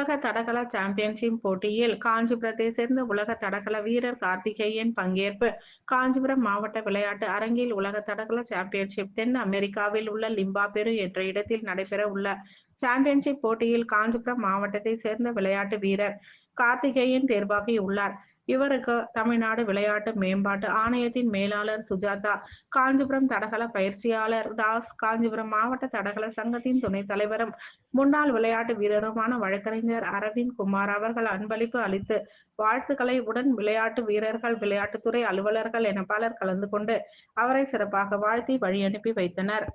உலக தடகள சாம்பியன்ஷிப் போட்டியில் காஞ்சிபுரத்தை சேர்ந்த உலக தடகள வீரர் கார்த்திகேயன் பங்கேற்பு. காஞ்சிபுரம் மாவட்ட விளையாட்டு அரங்கில் உலக தடகள சாம்பியன்ஷிப் தென் அமெரிக்காவில் உள்ள லிம்பாபெரு என்ற இடத்தில் நடைபெற உள்ள சாம்பியன்ஷிப் போட்டியில் காஞ்சிபுரம் மாவட்டத்தை சேர்ந்த விளையாட்டு வீரர் கார்த்திகேயன் தேர்வாகியுள்ளார். இவருக்கு தமிழ்நாடு விளையாட்டு மேம்பாட்டு ஆணையத்தின் மேலாளர் சுஜாதா, காஞ்சிபுரம் தடகள பயிற்சியாளர் தாஸ், காஞ்சிபுரம் மாவட்ட தடகள சங்கத்தின் துணைத் தலைவரும் முன்னாள் விளையாட்டு வீரருமான வழக்கறிஞர் அரவிந்த் குமார் அவர்கள் அன்பளிப்பு அளித்து வாழ்த்துக்களை உடன் விளையாட்டு வீரர்கள், விளையாட்டுத்துறை அலுவலர்கள் என பலர் கலந்து கொண்டு அவரை சிறப்பாக வாழ்த்தி வழி அனுப்பி வைத்தனர்.